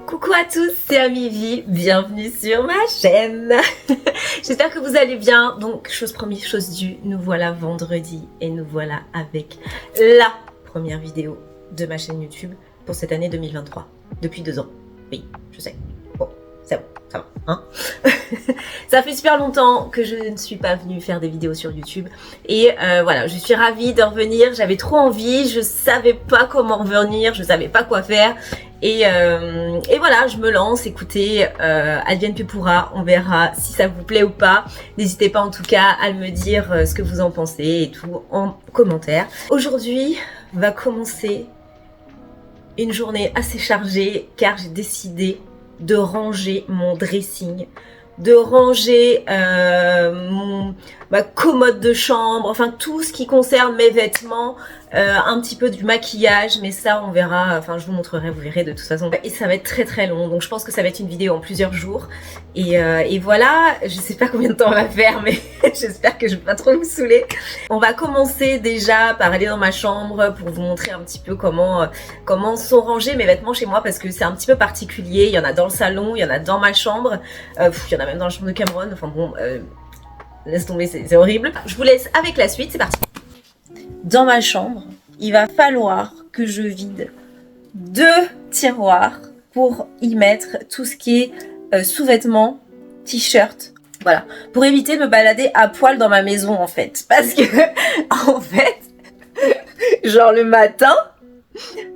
Coucou à tous, c'est Amivi, bienvenue sur ma chaîne. J'espère que vous allez bien. Donc, chose promise, chose due, nous voilà vendredi et nous voilà avec la première vidéo de ma chaîne YouTube pour cette année 2023. Depuis 2 ans. Oui, je sais. Bon, c'est bon, ça va, hein. Ça fait super longtemps que je ne suis pas venue faire des vidéos sur YouTube. Et voilà, je suis ravie de revenir. J'avais trop envie, je savais pas comment revenir, je savais pas quoi faire. Et voilà, je me lance, écoutez, advienne que pourra, on verra si ça vous plaît ou pas. N'hésitez pas en tout cas à me dire ce que vous en pensez et tout en commentaire. Aujourd'hui va commencer une journée assez chargée car j'ai décidé de ranger mon dressing, de ranger ma commode de chambre, enfin tout ce qui concerne mes vêtements, un petit peu du maquillage, mais ça on verra, enfin je vous montrerai, vous verrez de toute façon. Et ça va être très très long, donc je pense que ça va être une vidéo en plusieurs jours. Et voilà, je sais pas combien de temps on va faire, mais j'espère que je vais pas trop me saouler. On va commencer déjà par aller dans ma chambre pour vous montrer un petit peu comment sont rangés mes vêtements chez moi, parce que c'est un petit peu particulier. Il y en a dans le salon, il y en a dans ma chambre, il y en a même dans la chambre de Cameron, enfin bon, laisse tomber, c'est horrible. Je vous laisse avec la suite, c'est parti. Dans ma chambre, il va falloir que je vide 2 tiroirs pour y mettre tout ce qui est sous-vêtements, t-shirts, voilà, pour éviter de me balader à poil dans ma maison en fait, parce que en fait, genre le matin,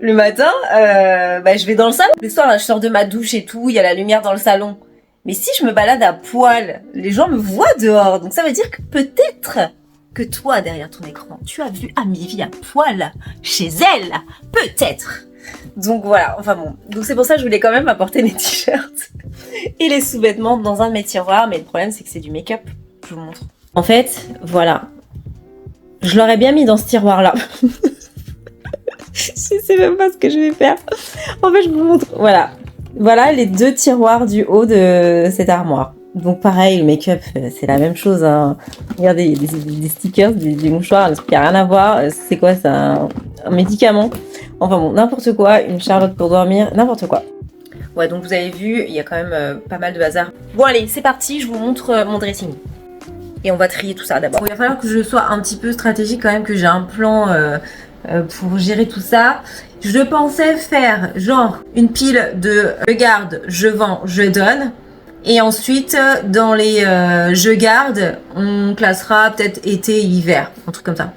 je vais dans le salon. Le soir, là, je sors de ma douche et tout, il y a la lumière dans le salon. Mais si je me balade à poil, les gens me voient dehors. Donc ça veut dire que peut-être que toi, derrière ton écran, tu as vu Amivi à poil chez elle. Peut-être. Donc voilà, enfin bon. Donc c'est pour ça que je voulais quand même apporter les t-shirts et les sous-vêtements dans un de mes tiroirs. Mais le problème, c'est que c'est du make-up. Je vous montre. En fait, voilà. Je l'aurais bien mis dans ce tiroir-là. Je sais même pas ce que je vais faire. En fait, je vous montre. Voilà. Voilà les 2 tiroirs du haut de cette armoire. Donc pareil, le make-up, c'est la même chose. Hein. Regardez, il y a des stickers, des mouchoirs, il n'y a rien à voir. C'est quoi, c'est un médicament. Enfin bon, n'importe quoi, une Charlotte pour dormir, n'importe quoi. Ouais, donc vous avez vu, il y a quand même pas mal de bazar. Bon allez, c'est parti, je vous montre mon dressing. Et on va trier tout ça d'abord. Bon, il va falloir que je sois un petit peu stratégique quand même, que j'ai un plan pour gérer tout ça. Je pensais faire genre une pile de je garde, je vends, je donne. Et ensuite, dans les je garde, on classera peut-être été, hiver, un truc comme ça.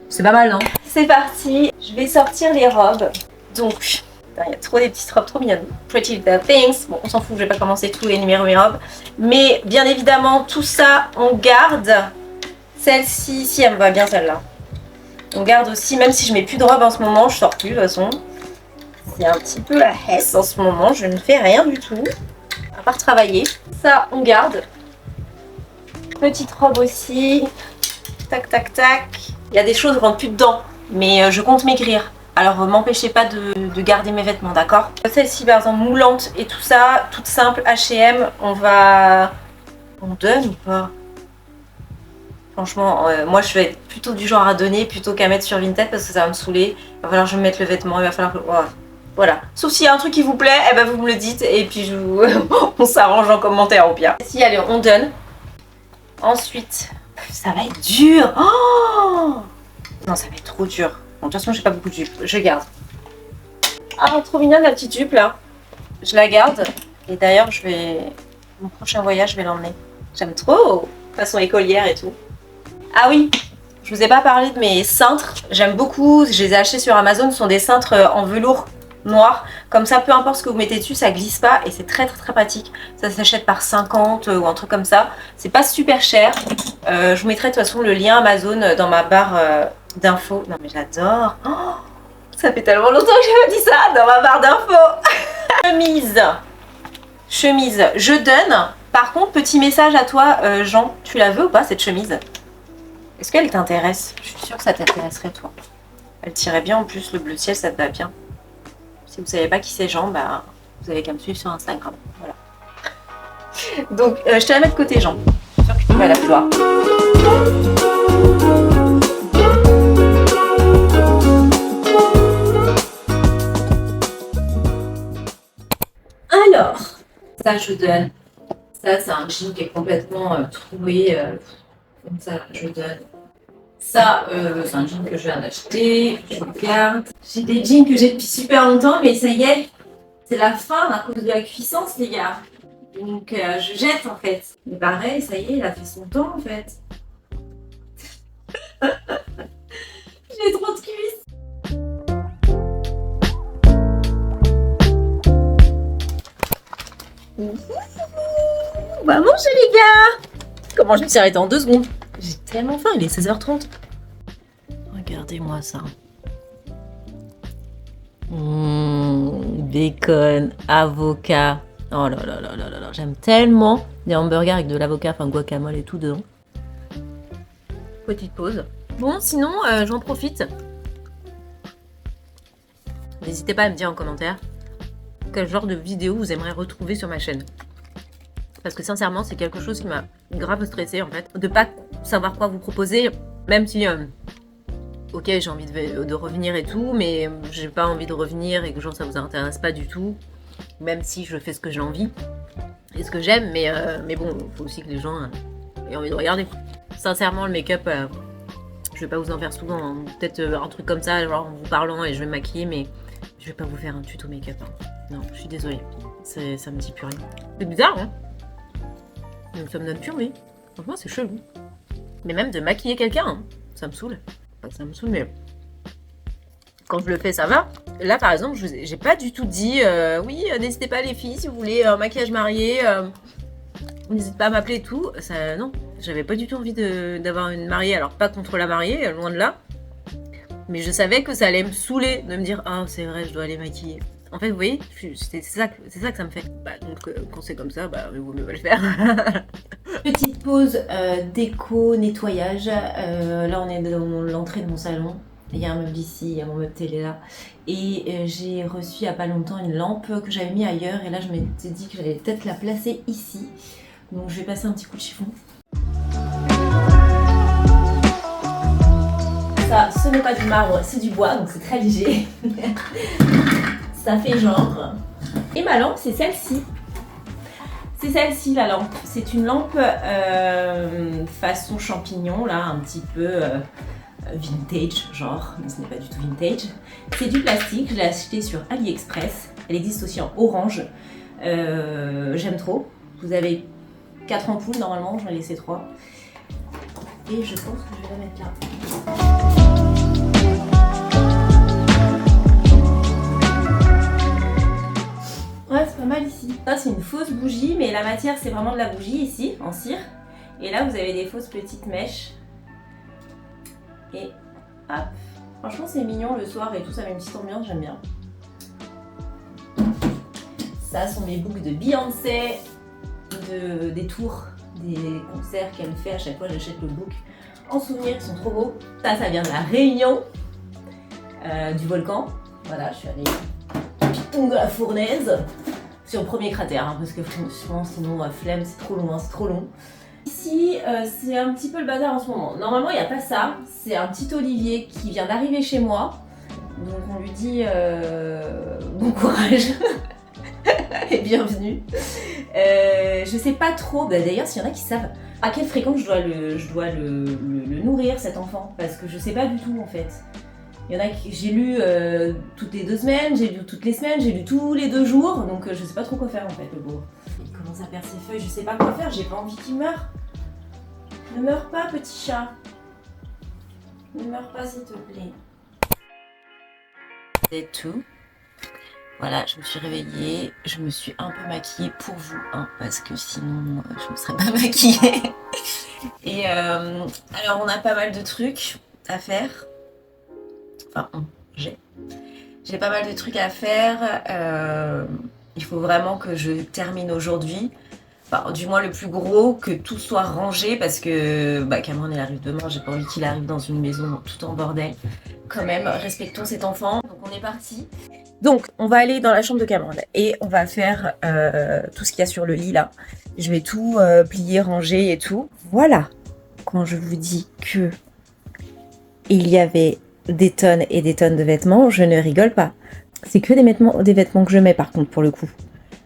C'est pas mal, non? C'est parti, je vais sortir les robes. Donc, il y a trop des petites robes trop mignonnes. Pretty Little Things. Bon, on s'en fout, je vais pas commencer tout énumérer mes robes. Mais bien évidemment, tout ça, on garde. Celle-ci, si elle me va bien celle-là. On garde aussi, même si je mets plus de robe en ce moment, je sors plus de toute façon. C'est un petit peu la hesse en ce moment, je ne fais rien du tout. À part travailler. Ça, on garde. Petite robe aussi. Tac, tac, tac. Il y a des choses, je rentre plus dedans. Mais je compte maigrir. Alors, m'empêchez pas de garder mes vêtements, d'accord? Celle-ci, par exemple, moulante et tout ça, toute simple, H&M, on donne ou pas? Franchement, moi je vais être plutôt du genre à donner plutôt qu'à mettre sur Vinted parce que ça va me saouler. Il va falloir que je me mette le vêtement, il va falloir que... Voilà. Sauf s'il y a un truc qui vous plaît, eh ben vous me le dites et puis on s'arrange en commentaire au pire. Si, allez, on donne. Ensuite, ça va être dur. Oh non, ça va être trop dur. Bon, de toute façon, j'ai pas beaucoup de jupes. Je garde. Ah, trop mignonne la petite jupe là. Je la garde. Et d'ailleurs, mon prochain voyage, je vais l'emmener. J'aime trop. Façon écolière et tout. Ah oui, je vous ai pas parlé de mes cintres. J'aime beaucoup. Je les ai achetés sur Amazon. Ce sont des cintres en velours noir. Comme ça, peu importe ce que vous mettez dessus, ça glisse pas. Et c'est très très très pratique. Ça s'achète par 50 ou un truc comme ça. C'est pas super cher. Je vous mettrai de toute façon le lien Amazon dans ma barre d'infos. Non mais j'adore. Oh, ça fait tellement longtemps que j'ai pas dit ça dans ma barre d'infos. Chemise. Je donne. Par contre, petit message à toi, Jean. Tu la veux ou pas cette chemise? Est-ce qu'elle t'intéresse? Je suis sûre que ça t'intéresserait toi. Elle tirait bien en plus, le bleu ciel, ça te va bien. Si vous savez pas qui c'est Jean, bah, vous avez qu'à me suivre sur Instagram. Voilà. Donc, je te la mets de côté, Jean. Je suis sûre que tu vas la vouloir. Ça, je donne. Ça, c'est un jean qui est complètement troué. Comme ça, je donne. Ça, c'est un jean que je viens d'acheter. Je le garde. J'ai des jeans que j'ai depuis super longtemps, mais ça y est, c'est la fin à cause de la cuissance, les gars. Donc, je jette en fait. Mais pareil, ça y est, il a fait son temps en fait. J'ai trop de cuisses. On va manger, les gars. Comment je me suis arrêtée en 2 secondes? J'ai tellement faim, il est 16h30. Regardez-moi ça. Bacon, avocat. Oh là là là là là là, j'aime tellement les hamburgers avec de l'avocat, enfin guacamole et tout dedans. Petite pause. Bon, sinon, j'en profite. N'hésitez pas à me dire en commentaire quel genre de vidéo vous aimeriez retrouver sur ma chaîne. Parce que sincèrement, c'est quelque chose qui m'a grave stressée en fait. De pas savoir quoi vous proposer, même si, ok, j'ai envie de revenir et tout, mais j'ai pas envie de revenir et que genre ça vous intéresse pas du tout. Même si je fais ce que j'ai envie et ce que j'aime, mais bon, il faut aussi que les gens aient envie de regarder. Sincèrement, le make-up, je vais pas vous en faire souvent. Hein. Peut-être un truc comme ça, genre en vous parlant et je vais me maquiller, mais je vais pas vous faire un tuto make-up. Hein. Non, je suis désolée. Ça me dit plus rien. C'est bizarre, hein? Donc ça me donne plus envie. Franchement, c'est chelou. Mais même de maquiller quelqu'un, hein, ça me saoule. Pas que ça me saoule, mais quand je le fais, ça va. Là, par exemple, j'ai pas du tout dit oui, n'hésitez pas les filles, si vous voulez un maquillage marié, n'hésitez pas à m'appeler et tout. Ça, non, j'avais pas du tout envie d'avoir une mariée. Alors, pas contre la mariée, loin de là. Mais je savais que ça allait me saouler de me dire ah, c'est vrai, je dois aller maquiller. En fait, vous voyez, c'est ça que ça me fait. Bah, donc, quand c'est comme ça, bah, il vaut mieux pas le faire. Petite pause déco, nettoyage. Là, on est dans l'entrée de mon salon. Il y a un meuble ici, il y a mon meuble télé là. Et j'ai reçu il n'y a pas longtemps une lampe que j'avais mis ailleurs. Et là, je m'étais dit que j'allais peut-être la placer ici. Donc, je vais passer un petit coup de chiffon. Ça, ce n'est pas du marbre, c'est du bois, donc c'est très léger. Ça fait genre. Et ma lampe, c'est celle-ci. C'est celle-ci, la lampe. C'est une lampe façon champignon, là, un petit peu vintage, genre, mais ce n'est pas du tout vintage. C'est du plastique, je l'ai acheté sur AliExpress. Elle existe aussi en orange. J'aime trop. Vous avez 4 ampoules normalement, j'en ai laissé 3. Et je pense que je vais la mettre là. Ouais, c'est pas mal ici. Ça, c'est une fausse bougie, mais la matière, c'est vraiment de la bougie ici, en cire. Et là, vous avez des fausses petites mèches. Et hop. Franchement, c'est mignon le soir et tout, ça met une petite ambiance, j'aime bien. Ça sont mes boucles de Beyoncé, des tours, des concerts qu'elle fait. À chaque fois, j'achète le book en souvenir, ils sont trop beaux. Ça vient de la Réunion, du volcan. Voilà, je suis allée de la fournaise. C'est au premier cratère, hein, parce que franchement, sinon, flemme, c'est trop loin, c'est trop long. Ici, c'est un petit peu le bazar en ce moment. Normalement, il n'y a pas ça. C'est un petit olivier qui vient d'arriver chez moi. Donc, on lui dit bon courage et bienvenue. Je sais pas trop. Bah, d'ailleurs, s'il y en a qui savent à quelle fréquence je dois le nourrir, cet enfant. Parce que je sais pas du tout, en fait. Il y en a qui j'ai lu toutes les 2 semaines, j'ai lu toutes les semaines, j'ai lu tous les 2 jours. Donc, je sais pas trop quoi faire, en fait, le beau. Il commence à perdre ses feuilles, je sais pas quoi faire, j'ai pas envie qu'il meure. Ne meurs pas, petit chat. Ne meurs pas, s'il te plaît. C'est tout. Voilà, je me suis réveillée, je me suis un peu maquillée pour vous, hein, parce que sinon, je ne me serais pas maquillée. Et alors, on a pas mal de trucs à faire. Enfin, j'ai pas mal de trucs à faire. Il faut vraiment que je termine aujourd'hui. Enfin, du moins le plus gros, que tout soit rangé parce que Cameron il arrive demain, j'ai pas envie qu'il arrive dans une maison tout en bordel. Quand même, respectons cet enfant. Donc on est parti. Donc on va aller dans la chambre de Cameron et on va faire tout ce qu'il y a sur le lit là. Je vais tout plier, ranger et tout. Voilà. Quand je vous dis que il y avait des tonnes et des tonnes de vêtements, je ne rigole pas. C'est que des vêtements que je mets par contre pour le coup.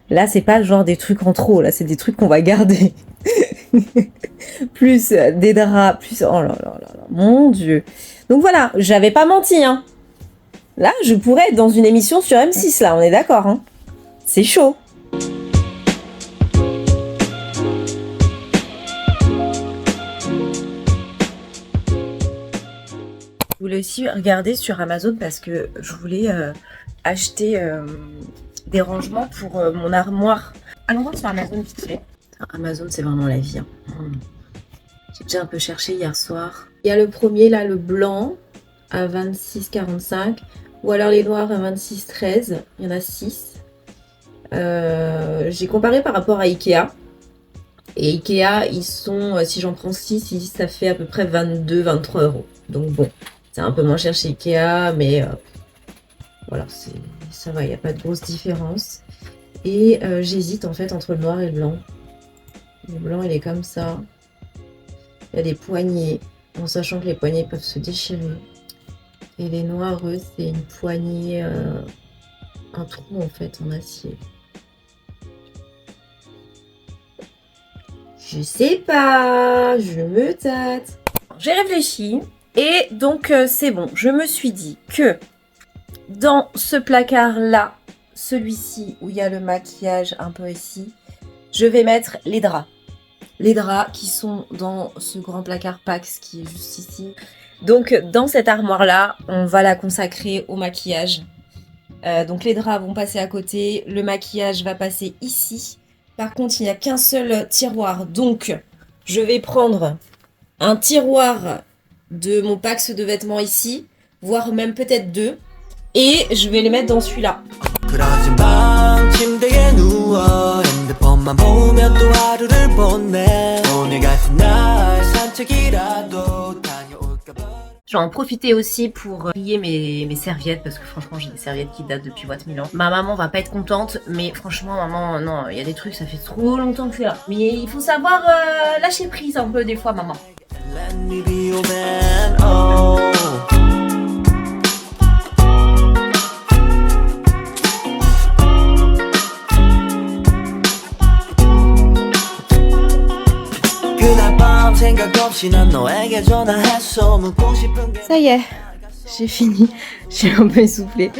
Là, c'est pas genre des trucs en trop, là, c'est des trucs qu'on va garder. Plus des draps, plus... Oh là là là là, mon Dieu. Donc voilà, j'avais pas menti, hein. Là, je pourrais être dans une émission sur M6, là, on est d'accord, hein. C'est chaud. Je voulais aussi regarder sur Amazon parce que je voulais acheter des rangements pour mon armoire. Allons voir sur Amazon vite fait. Amazon, c'est vraiment la vie, hein. J'ai déjà un peu cherché hier soir. Il y a le premier là, le blanc à 26,45 ou alors les noirs à 26,13. Il y en a 6. J'ai comparé par rapport à Ikea. Et Ikea, ils sont, si j'en prends 6, ça fait à peu près 22-23 euros. Donc bon, c'est un peu moins cher chez Ikea, mais voilà, ça va, il n'y a pas de grosse différence. Et j'hésite en fait entre le noir et le blanc. Le blanc, il est comme ça. Il y a des poignées, en sachant que les poignées peuvent se déchirer. Et les noirs, eux, c'est une poignée, un trou en fait en acier. Je sais pas, je me tâte. J'ai réfléchi et donc c'est bon. Je me suis dit que dans ce placard-là, celui-ci où il y a le maquillage un peu ici, je vais mettre les draps. Les draps qui sont dans ce grand placard Pax qui est juste ici. Donc dans cette armoire-là, on va la consacrer au maquillage. Donc les draps vont passer à côté, le maquillage va passer ici. Par contre, il n'y a qu'un seul tiroir, donc je vais prendre un tiroir de mon Pax de vêtements ici, voire même peut-être 2, et je vais les mettre dans celui-là. Je vais en profiter aussi pour trier mes serviettes parce que franchement j'ai des serviettes qui datent depuis what 1000 ans. Ma maman va pas être contente, mais franchement maman, non, il y a des trucs, ça fait trop longtemps que c'est là. Mais il faut savoir lâcher prise un peu des fois maman. Ça y est, j'ai fini. Je suis un peu essoufflée.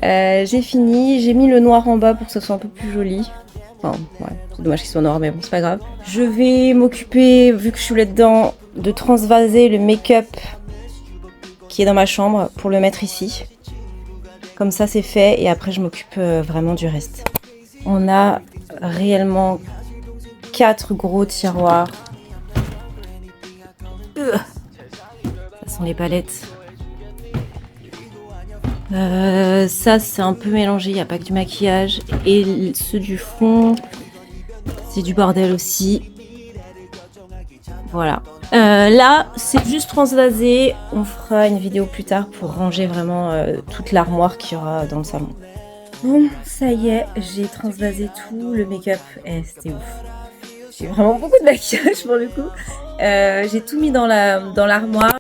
J'ai fini, j'ai mis le noir en bas pour que ce soit un peu plus joli. Enfin, ouais, c'est dommage qu'il soit noir, mais bon, c'est pas grave. Je vais m'occuper, vu que je suis là-dedans, de transvaser le make-up qui est dans ma chambre pour le mettre ici. Comme ça, c'est fait et après, je m'occupe vraiment du reste. On a réellement 4 gros tiroirs. Ça sont les palettes. Ça c'est un peu mélangé, il n'y a pas que du maquillage. Et ceux du fond, c'est du bordel aussi. Voilà. Là, c'est juste transvasé. On fera une vidéo plus tard pour ranger vraiment toute l'armoire qu'il y aura dans le salon. Bon, ça y est, j'ai transvasé tout. Le make-up, c'était ouf. J'ai vraiment beaucoup de maquillage pour le coup. J'ai tout mis dans l'armoire.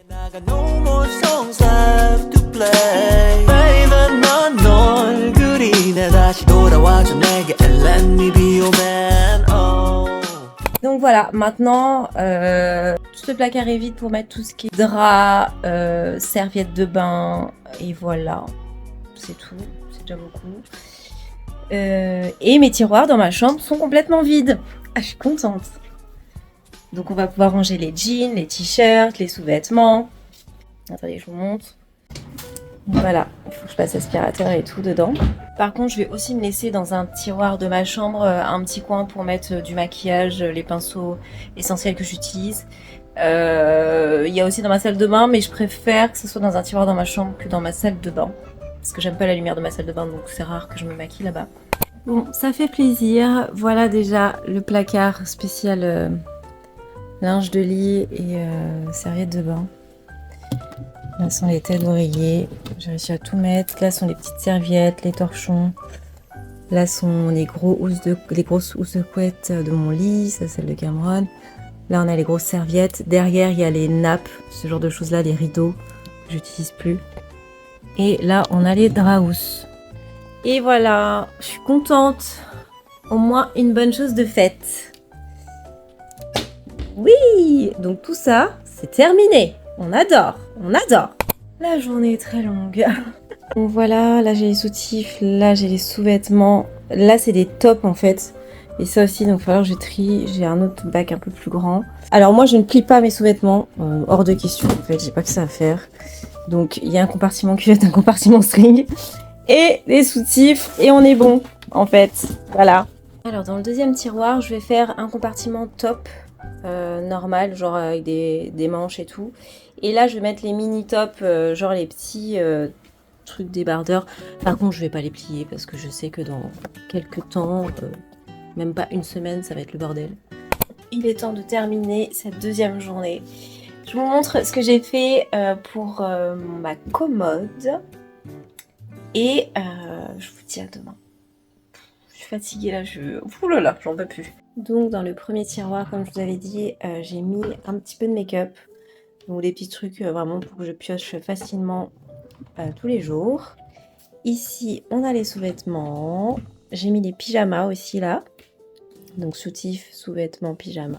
Donc voilà, maintenant tout le placard est vide pour mettre tout ce qui est drap, serviettes de bain et voilà, c'est tout, c'est déjà beaucoup. Et mes tiroirs dans ma chambre sont complètement vides. Ah, je suis contente. Donc on va pouvoir ranger les jeans, les t-shirts, les sous-vêtements. Attendez, je vous montre. Voilà, il faut que je passe aspirateur et tout dedans. Par contre, je vais aussi me laisser dans un tiroir de ma chambre un petit coin pour mettre du maquillage, les pinceaux essentiels que j'utilise. Il y a aussi dans ma salle de bain, mais je préfère que ce soit dans un tiroir dans ma chambre que dans ma salle de bain. Parce que j'aime pas la lumière de ma salle de bain, donc c'est rare que je me maquille là-bas. Bon, ça fait plaisir. Voilà déjà le placard spécial linge de lit et serviettes de bain. Là sont les têtes d'oreiller. J'ai réussi à tout mettre. Là sont les petites serviettes, les torchons. Là sont les grosses housses de couette de mon lit. Ça, celle de Cameron. Là, on a les grosses serviettes. Derrière, il y a les nappes, ce genre de choses-là, les rideaux que j'utilise plus. Et là, on a les draps housses. Et voilà, je suis contente. Au moins une bonne chose de faite. Oui, donc tout ça, c'est terminé. On adore, on adore. La journée est très longue. Donc voilà, là j'ai les soutifs, là j'ai les sous-vêtements. Là c'est des tops en fait. Et ça aussi, donc il va falloir que je trie. J'ai un autre bac un peu plus grand. Alors moi je ne plie pas mes sous-vêtements, hors de question en fait, j'ai pas que ça à faire. Donc il y a un compartiment cuvette, un compartiment string et des soutifs et on est bon en fait. Voilà. Alors dans le deuxième tiroir, je vais faire un compartiment top normal, genre avec des manches et tout. Et là je vais mettre les mini tops, genre les petits trucs débardeurs. Par contre je vais pas les plier parce que je sais que dans quelques temps, même pas une semaine, ça va être le bordel. Il est temps de terminer cette deuxième journée. Je vous montre ce que j'ai fait pour ma commode. Et je vous dis à demain. Je suis fatiguée là, ouh là là, j'en peux plus. Donc dans le premier tiroir, comme je vous avais dit, j'ai mis un petit peu de make-up. Donc des petits trucs vraiment pour que je pioche facilement tous les jours. Ici, on a les sous-vêtements. J'ai mis les pyjamas aussi là. Donc soutif, sous-vêtements, pyjama.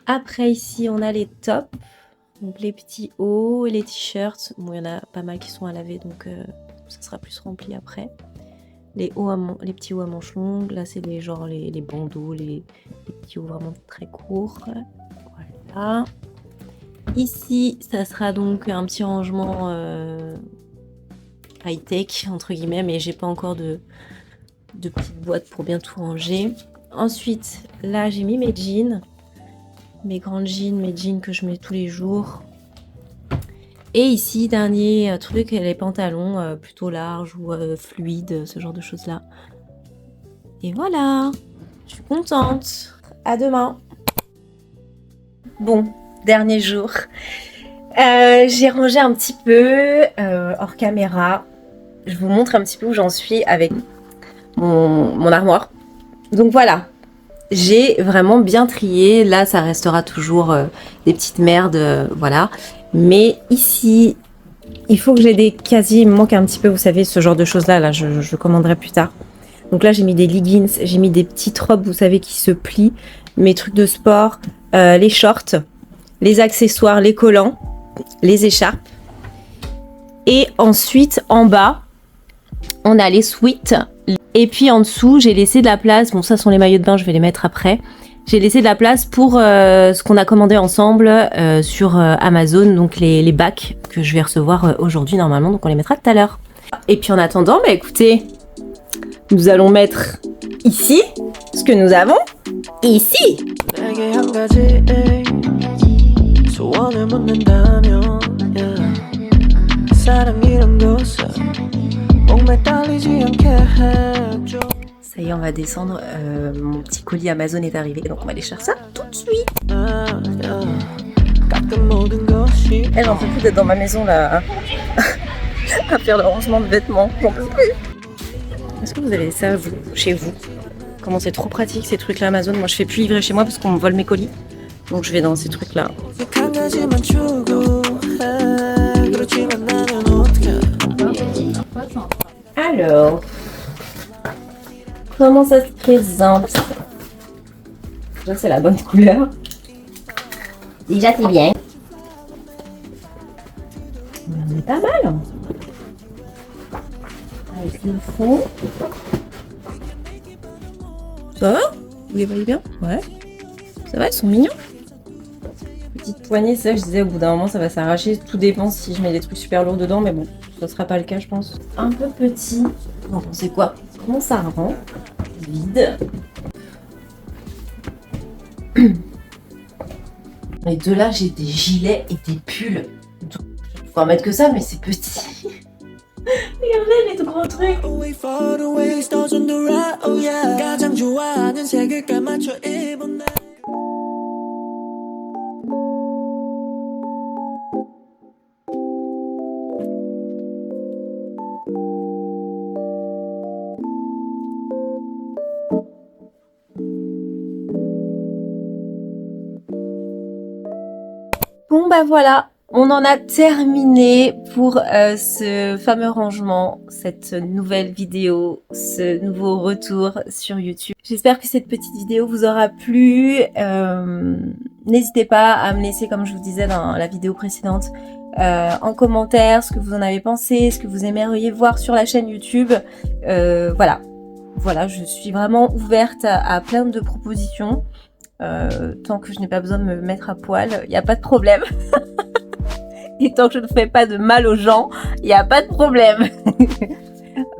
Après ici, on a les tops. Donc les petits hauts et les t-shirts. Bon, il y en a pas mal qui sont à laver, donc ça sera plus rempli après. Les petits hauts à manches longues. Là, c'est les bandeaux, les petits hauts vraiment très courts. Voilà. Ici, ça sera donc un petit rangement high-tech, entre guillemets, mais j'ai pas encore de petites boîtes pour bien tout ranger. Ensuite, là, j'ai mis mes jeans. Mes grandes jeans, mes jeans que je mets tous les jours. Et ici, dernier truc, les pantalons plutôt larges ou fluides, ce genre de choses-là. Et voilà, je suis contente. À demain. Bon, dernier jour. J'ai rangé un petit peu hors caméra. Je vous montre un petit peu où j'en suis avec mon armoire. Donc voilà, j'ai vraiment bien trié. Là, ça restera toujours des petites merdes, voilà. Mais ici, il faut que j'ai des casiers. Il me manque un petit peu, vous savez, ce genre de choses-là. Là, je commanderai plus tard. Donc là, j'ai mis des leggings, j'ai mis des petites robes, vous savez, qui se plient. Mes trucs de sport, les shorts, les accessoires, les collants, les écharpes. Et ensuite, en bas, on a les sweats. Et puis en dessous, j'ai laissé de la place. Bon, ça sont les maillots de bain, je vais les mettre après. J'ai laissé de la place pour ce qu'on a commandé ensemble sur Amazon, donc les bacs que je vais recevoir aujourd'hui normalement, donc on les mettra tout à l'heure. Et puis en attendant, bah écoutez, nous allons mettre ici ce que nous avons ici. Ça y est, on va descendre. Mon petit colis Amazon est arrivé, donc on va aller chercher ça tout de suite. J'en peux plus d'être dans ma maison là, à faire le rangement de vêtements. J'en peux plus. Est-ce que vous avez ça vous, chez vous? Comment c'est trop pratique ces trucs là Amazon. Moi je fais plus livrer chez moi parce qu'on me vole mes colis. Donc je vais dans ces trucs là. Alors, comment ça se présente? Déjà c'est la bonne couleur. Déjà c'est bien. On est pas mal. Avec le fond. Ça va? Vous les voyez bien? Ouais. Ça va, ils sont mignons. Petite poignée, c'est ça que je disais, au bout d'un moment ça va s'arracher. Tout dépend si je mets des trucs super lourds dedans, mais bon, ça sera pas le cas je pense. Un peu petit. Vous en pensez quoi? Comment ça rend? Vide. Et de là, j'ai des gilets et des pulls. Je vais pouvoir mettre que ça, mais c'est petit. Regardez les gros trucs. Bon bah voilà, On en a terminé pour ce fameux rangement, cette nouvelle vidéo, ce nouveau retour sur YouTube. J'espère que cette petite vidéo vous aura plu. N'hésitez pas à me laisser, comme je vous disais dans la vidéo précédente, en commentaire ce que vous en avez pensé, ce que vous aimeriez voir sur la chaîne YouTube. Voilà, je suis vraiment ouverte à plein de propositions. Tant que je n'ai pas besoin de me mettre à poil, il n'y a pas de problème. Et tant que je ne fais pas de mal aux gens, il n'y a pas de problème.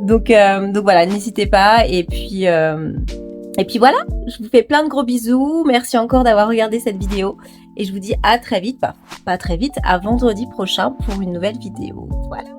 donc voilà, n'hésitez pas. Et puis voilà, je vous fais plein de gros bisous. Merci encore d'avoir regardé cette vidéo. Et je vous dis à très vite, pas très vite, à vendredi prochain pour une nouvelle vidéo. Voilà.